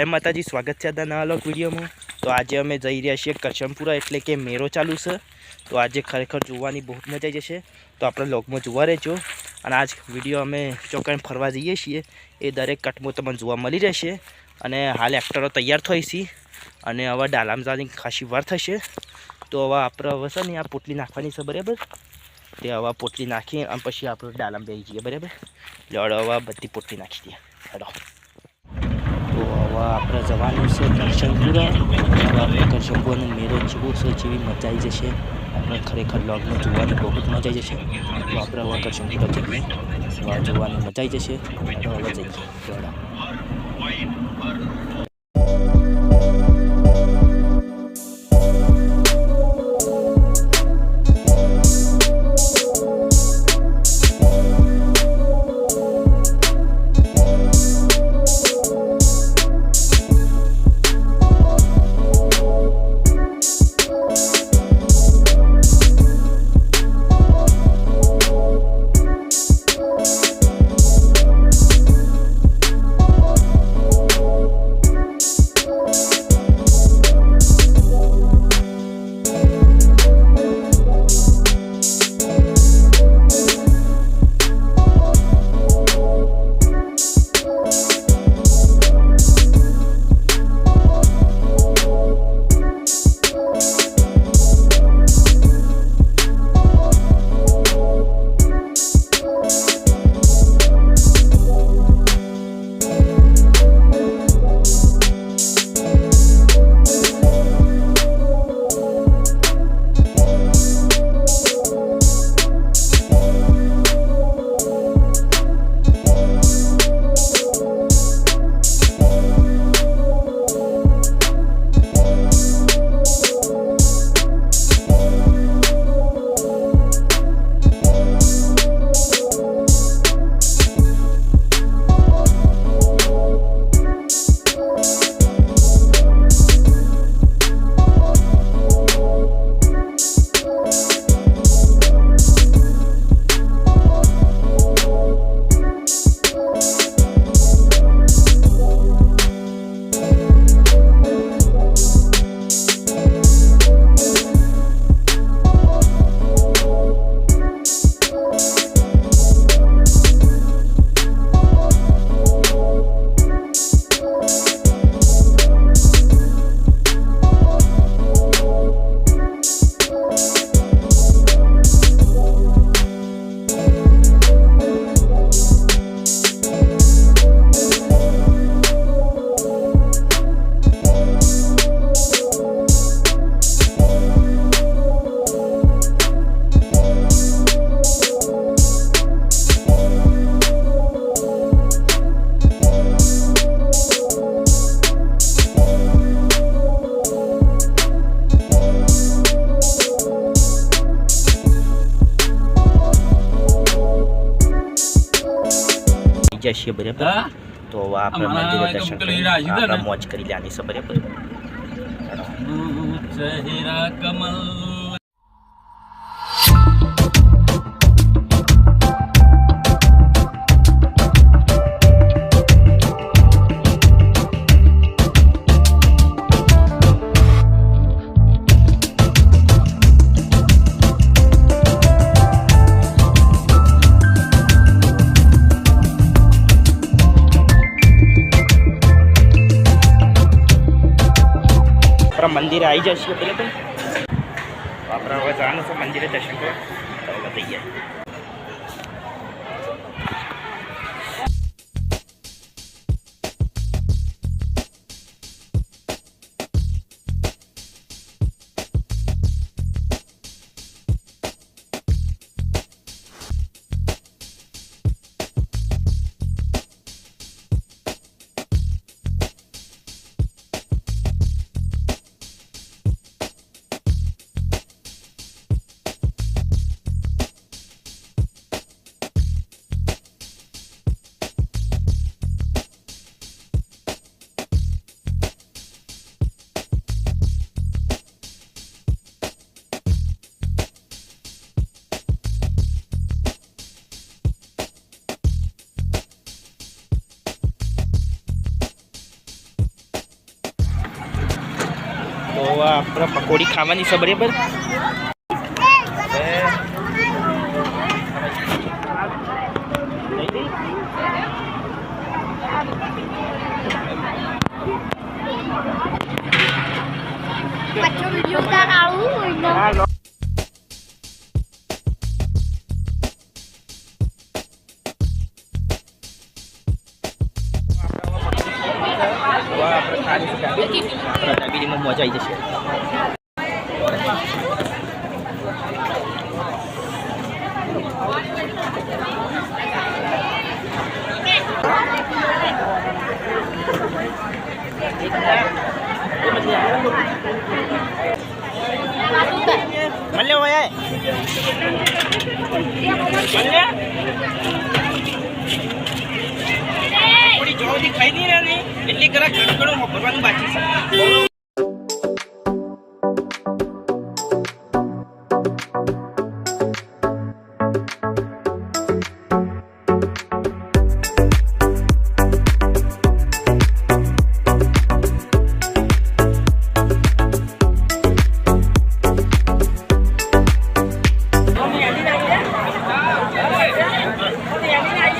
जय माताजी, स्वागत है आदा नवा व्लॉग वीडियो में। तो आज अमे जई रह्या छीए करशनपुरा एटले के मेरो चालू है। तो आज खरेखर जोवानी बहुत मजा आई जशे। तो आपणे व्लॉग में जोवा रहेजो। अने आज वीडियो अमे चौकण फरवा जईए छीए ए दरेक कटमो तमने जोवा मळी रहेशे। अने हाल एक्टरो तैयार थई सी अने हवे डालाम जानी खासी वार थशे। तो हवे आपणे हवे छे ने आ पोटली नाखवानी छे, बराबर। ते हवे पोटली नाखी अने पछी आपणे डालाम बेही जईए, बराबर। એટલે हवे बधी पोटली नाखी दीए। हेलो तो हवा अपने जवानी से करशनपुरा। अपने करशनपुरा मेरो जेवो छे जेवी मजा आई जशे। अपने खरेखर व्लॉग में जोवानी बहुत मजा आई जशे। तो अपने हवा करशनपुरा जईए, हवा जोवानी मजा आई जशे। तो हवा जईए। जैसे बराबर। तो अपने मंदिर दर्शन कर मौज करी लेनी से, बराबर। मंदिर आई जाए, बराबर। अपना हवा जाना से मंदिर दर्शन कर तो बताइए। આપણે પકોડી ખાવાની છે બરાબર. દાબેલીમાં મજા આવી જશે. મળ્યો ભાઈ ચોથી ખાઈ નહીં રહ્યા ને એટલે કરા ઘણું ઘણું વાપરવાનું બાકી છે.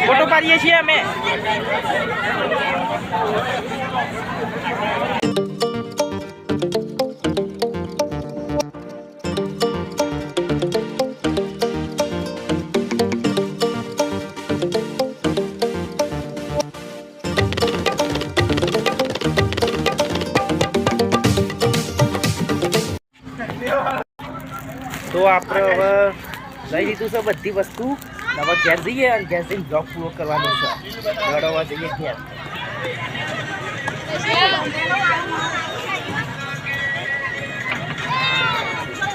ફોટો પાડીએ છીએ અમે. તો આપણે હવે લઈ લીધું છે બધી વસ્તુ. હવે ઘેર જઈએ અને ઘેર જઈને બ્લોગ પૂરો કરવાનો છે. દોડવા જઈએ ઘેર.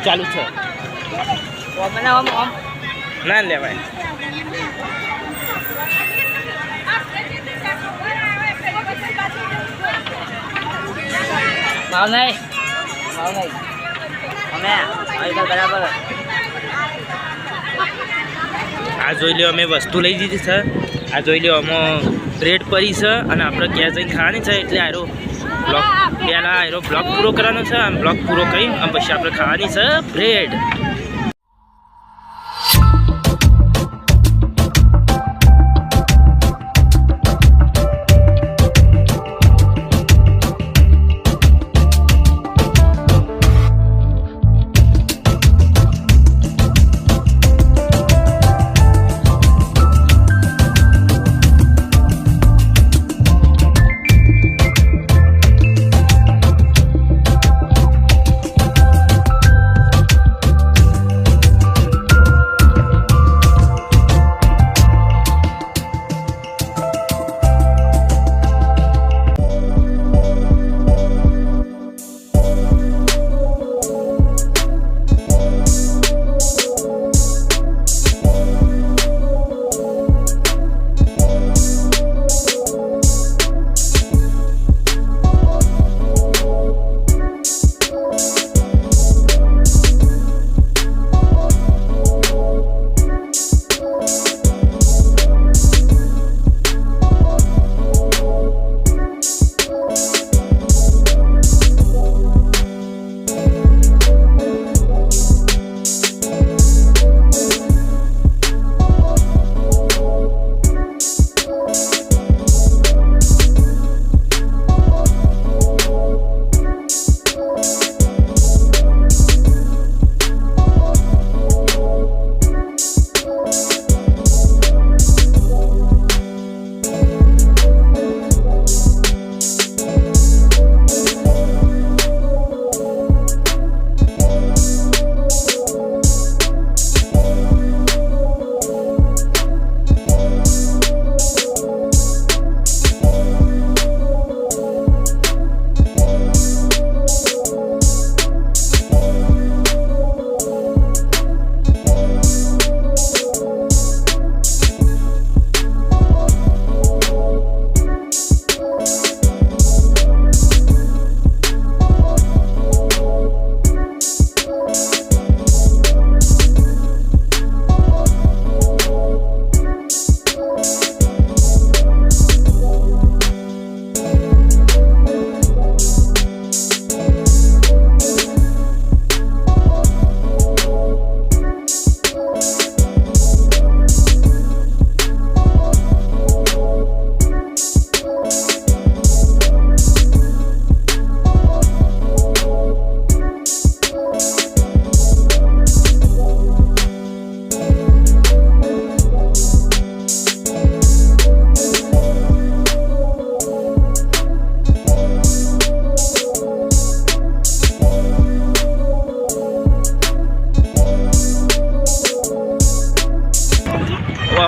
ચાલુ છે ના લેવાય. ભાવ નહીં અમે બરાબર. આ જોઈ લો અમે વસ્તુ લઈ દીધી છે. આ જોઈ લો આમાં બ્રેડ પડી છે અને આપણે ગેસ જઈને ખાવાની છે. એટલે આરો બ્લોક પહેલાં આરો બ્લોક પૂરો કરવાનો છે. આમ બ્લોક પૂરો કરી અને પછી આપણે ખાવાની છે બ્રેડ.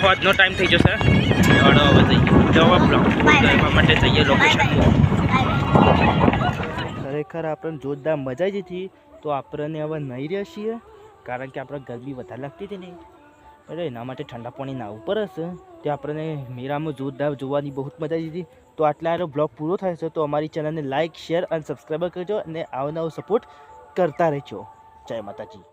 હોજનો ટાઈમ થઈ જશે. હવે જઈએ જવા બ્લોગ કરવા માટે જઈએ લોકેશન. ખરેખર આપણને જોરદાર મજા આવી હતી. તો આપણને હવે નહીં રહ્યા છીએ કારણ કે આપણે ગરમી વધારે લાગતી હતી ને એટલે એના માટે ઠંડા પાણી ના ઉપર હશે. તે આપણને મેળામાં જોરદાર જોવાની બહુ મજા આવી હતી. તો આટલા બ્લોગ પૂરો થાય છે તો અમારી ચેનલને લાઇક શેર અને સબસ્ક્રાઈબ કરજો અને આવો નવો સપોર્ટ કરતા રહેજો. જય માતાજી.